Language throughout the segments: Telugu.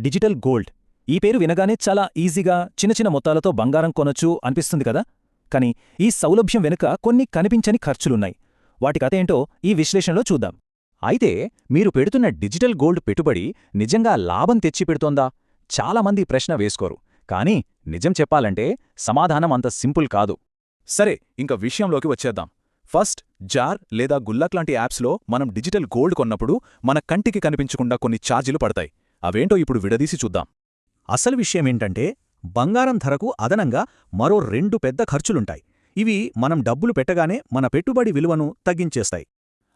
Digital gold. ఈ పేరు వినగానే చాలా ఈజీగా చిన్న చిన్న మొత్తాలతో బంగారం కొనొచ్చు అనిపిస్తుంది కదా. కానీ ఈ సౌలభ్యం వెనుక కొన్ని కనిపించని ఖర్చులున్నాయి. వాటి కథేంటో ఈ విశ్లేషణలో చూద్దాం. అయితే మీరు పెడుతున్న డిజిటల్ గోల్డ్ పెట్టుబడి నిజంగా లాభం తెచ్చిపెడుతోందా? చాలామంది ప్రశ్న వేసుకోరు. కానీ నిజం చెప్పాలంటే సమాధానం అంత సింపుల్ కాదు. సరే, ఇంక విషయంలోకి వచ్చేద్దాం. ఫస్ట్, జార్ లేదా గుల్లాక్ లాంటి యాప్స్లో మనం డిజిటల్ గోల్డ్ కొన్నప్పుడు మన కంటికి కనిపించకుండా కొన్ని ఛార్జీలు పడతాయి. అవేంటో ఇప్పుడు విడదీసి చూద్దాం. అసలు విషయమేంటంటే, బంగారం ధరకు అదనంగా మరో 2 పెద్ద ఖర్చులుంటాయి. ఇవి మనం డబ్బులు పెట్టగానే మన పెట్టుబడి విలువను తగ్గించేస్తాయి.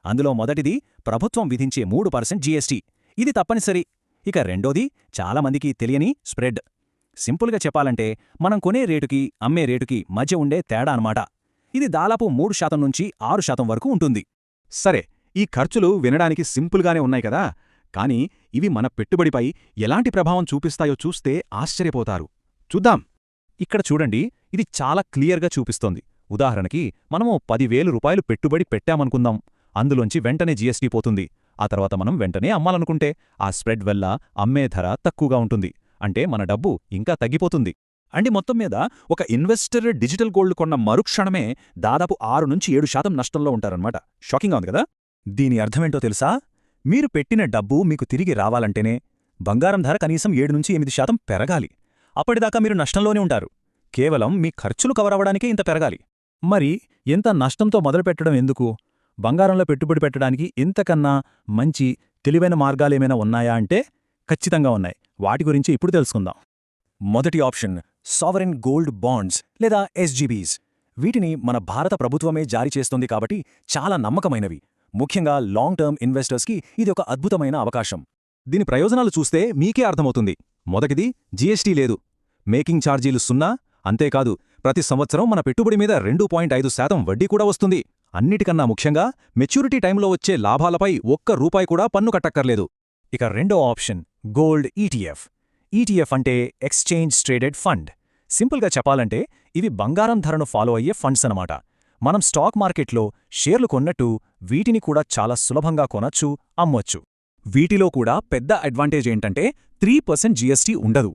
అందులో మొదటిది ప్రభుత్వం విధించే 3% జీఎస్టీ. ఇది తప్పనిసరి. ఇక రెండోది చాలామందికి తెలియని స్ప్రెడ్. సింపుల్గా చెప్పాలంటే మనం కొనే రేటుకి అమ్మే రేటుకి మధ్య ఉండే తేడా అన్నమాట. ఇది దాదాపు 3% నుంచి 6% వరకు ఉంటుంది. సరే, ఈ ఖర్చులు వినడానికి సింపుల్గానే ఉన్నాయి కదా. కానీ ఇవి మన పెట్టుబడిపై ఎలాంటి ప్రభావం చూపిస్తాయో చూస్తే ఆశ్చర్యపోతారు. చూద్దాం. ఇక్కడ చూడండి, ఇది చాలా క్లియర్గా చూపిస్తోంది. ఉదాహరణకి మనము 10,000 రూపాయలు పెట్టుబడి పెట్టామనుకుందాం. అందులోంచి వెంటనే జీఎస్టీ పోతుంది. ఆ తర్వాత మనం వెంటనే అమ్మాలనుకుంటే ఆ స్ప్రెడ్ వల్ల అమ్మే ధర తక్కువగా ఉంటుంది. అంటే మన డబ్బు ఇంకా తగ్గిపోతుంది. అంటే మొత్తం మీద ఒక ఇన్వెస్టర్ డిజిటల్ గోల్డ్ కొన్న మరుక్షణమే దాదాపు 6 నుంచి 7% నష్టంలో ఉంటారన్నమాట. షాకింగ్గా ఉంది కదా. దీని అర్థమేంటో తెలుసా? మీరు పెట్టిన డబ్బు మీకు తిరిగి రావాలంటేనే బంగారం ధర కనీసం 7 నుంచి 8% పెరగాలి. అప్పటిదాకా మీరు నష్టంలోనే ఉంటారు. కేవలం మీ ఖర్చులు కవర్ అవ్వడానికే ఇంత పెరగాలి. మరి ఎంత నష్టంతో మొదలుపెట్టడం ఎందుకు? బంగారంలో పెట్టుబడి పెట్టడానికి ఇంతకన్నా మంచి తెలివైన మార్గాలేమైనా ఉన్నాయా అంటే ఖచ్చితంగా ఉన్నాయి. వాటి గురించి ఇప్పుడు తెలుసుకుందాం. మొదటి ఆప్షన్ సావరెన్ గోల్డ్ బాండ్స్ లేదా ఎస్జీబీస్. వీటిని మన భారత ప్రభుత్వమే జారీ చేస్తోంది కాబట్టి చాలా నమ్మకమైనవి. ముఖ్యంగా లాంగ్ టర్మ్ ఇన్వెస్టర్స్కి ఇది ఒక అద్భుతమైన అవకాశం. దీని ప్రయోజనాలు చూస్తే మీకే అర్థమవుతుంది. మొదటిది, జీఎస్టీ లేదు, మేకింగ్ ఛార్జీలు 0. అంతేకాదు, ప్రతి సంవత్సరం మన పెట్టుబడి మీద 2.5% వడ్డీ కూడా వస్తుంది. అన్నిటికన్నా ముఖ్యంగా మెచ్యూరిటీ టైంలో వచ్చే లాభాలపై ₹1 కూడా పన్ను కట్టక్కర్లేదు. ఇక రెండో ఆప్షన్ గోల్డ్ ఈటీఎఫ్. ఈటీఎఫ్ అంటే ఎక్స్చేంజ్ ట్రేడెడ్ ఫండ్. సింపుల్గా చెప్పాలంటే ఇవి బంగారం ధరను ఫాలో అయ్యే ఫండ్స్ అన్నమాట. మనం స్టాక్ మార్కెట్లో షేర్లు కొన్నట్టు వీటిని కూడా చాలా సులభంగా కొనొచ్చు, అమ్మొచ్చు. వీటిలో కూడా పెద్ద అడ్వాంటేజ్ ఏంటంటే 3% జీఎస్టీ ఉండదు.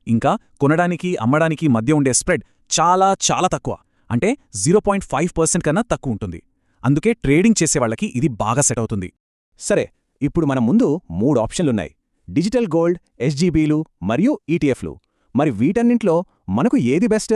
ఇంకా కొనడానికి అమ్మడానికి మధ్య ఉండే స్ప్రెడ్ చాలా చాలా తక్కువ. అంటే 0.5% కన్నా తక్కువ ఉంటుంది. అందుకే ట్రేడింగ్ చేసేవాళ్లకి ఇది బాగా సెట్ అవుతుంది. సరే, ఇప్పుడు మన ముందు 3 ఆప్షన్లున్నాయి: డిజిటల్ గోల్డ్, ఎస్జీబీలు మరియు ఈటీఎఫ్లు. మరి వీటన్నింట్లో మనకు ఏది బెస్ట్?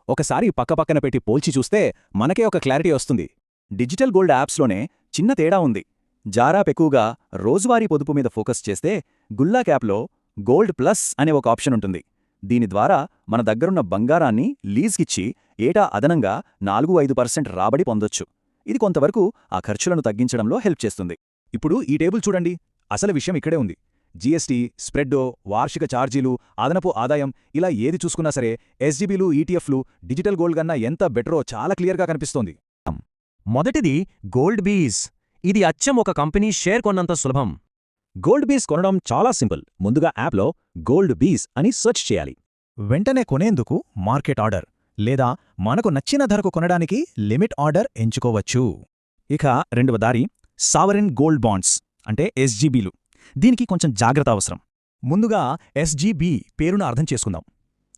ఒకసారి పక్కపక్కన పెట్టి పోల్చి చూస్తే మనకే ఒక క్లారిటీ వస్తుంది. డిజిటల్ గోల్డ్ యాప్స్లోనే చిన్న తేడా ఉంది. జారాప్ ఎక్కువగా రోజువారీ పొదుపు మీద ఫోకస్ చేస్తే, గుల్లాక్ యాప్లో గోల్డ్ ప్లస్ అనే ఒక ఆప్షన్ ఉంటుంది. దీని ద్వారా మన దగ్గరున్న బంగారాన్ని లీజ్కిచ్చి ఏటా అదనంగా 4-5% రాబడి పొందొచ్చు. ఇది కొంతవరకు ఆ ఖర్చులను తగ్గించడంలో హెల్ప్ చేస్తుంది. ఇప్పుడు ఈ టేబుల్ చూడండి. అసలు విషయం ఇక్కడే ఉంది. జీఎస్టీ, స్ప్రెడ్డో, వార్షిక ఛార్జీలు, అదనపు ఆదాయం, ఇలా ఏది చూసుకున్నా సరే ఎస్జీబీలు, ఈటీఎఫ్లు డిజిటల్ గోల్డ్ కన్నా ఎంత బెటరో చాలా క్లియర్గా కనిపిస్తోంది. మొదటిది గోల్డ్ బీస్. ఇది అచ్చం ఒక కంపెనీ షేర్ కొన్నంత సులభం. గోల్డ్ బీస్ కొనడం చాలా సింపుల్. ముందుగా యాప్లో గోల్డ్ బీస్ అని సెర్చ్ చేయాలి. వెంటనే కొనేందుకు మార్కెట్ ఆర్డర్ లేదా మనకు నచ్చిన ధరకు కొనడానికి లిమిట్ ఆర్డర్ ఎంచుకోవచ్చు. ఇక రెండవ దారి సావరెన్ గోల్డ్ బాండ్స్ అంటే ఎస్జీబీలు. దీనికి కొంచెం జాగ్రత్త అవసరం. ముందుగా ఎస్జీబీ పేరును అర్థం చేసుకుందాం.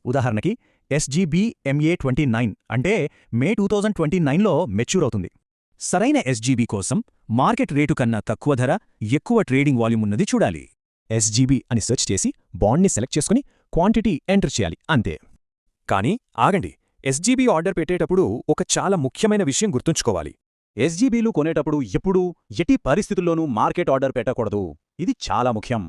ఉదాహరణకి ఎస్జీబీ MA29 అంటే మే 2029లో మెచ్యూర్ అవుతుంది. సరైన ఎస్జీబీ కోసం మార్కెట్ రేటు కన్నా తక్కువ ధర, ఎక్కువ ట్రేడింగ్ వాల్యూమ్ ఉన్నది చూడాలి. ఎస్జీబీ అని సెర్చ్ చేసి బాండ్ని సెలెక్ట్ చేసుకుని క్వాంటిటీ ఎంటర్ చేయాలి, అంతే. కానీ ఆగండి, ఎస్జీబీ ఆర్డర్ పెట్టేటప్పుడు ఒక చాలా ముఖ్యమైన విషయం గుర్తుంచుకోవాలి. ఎస్జీబీలు కొనేటప్పుడు ఎప్పుడూ ఎట్టి పరిస్థితుల్లోనూ మార్కెట్ ఆర్డర్ పెట్టకూడదు. ఇది చాలా ముఖ్యం.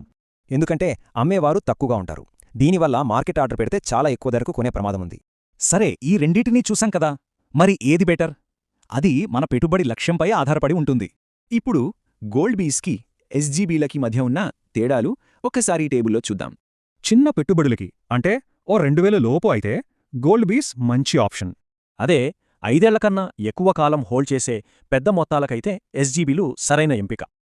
ఎందుకంటే అమ్మేవారు తక్కువగా ఉంటారు. దీనివల్ల మార్కెట్ ఆర్డర్ పెడితే చాలా ఎక్కువ ధరకు కొనే ప్రమాదముంది. సరే, ఈ రెండింటినీ చూసాం కదా. మరి ఏది బెటర్? అది మన పెట్టుబడి లక్ష్యంపై ఆధారపడి ఉంటుంది. ఇప్పుడు గోల్డ్ బీస్కి ఎస్జీబీలకి మధ్య ఉన్న తేడాలు ఒక్కసారి టేబుల్లో చూద్దాం. చిన్న పెట్టుబడులకి అంటే ఓ 2,000 లోపు అయితే గోల్డ్ బీస్ మంచి ఆప్షన్. అదే 5 ఏళ్ల కన్నా ఎక్కువ కాలం హోల్డ్ చేసే పెద్ద మొత్తాలకైతే ఎస్జీబీలు సరైన ఎంపిక.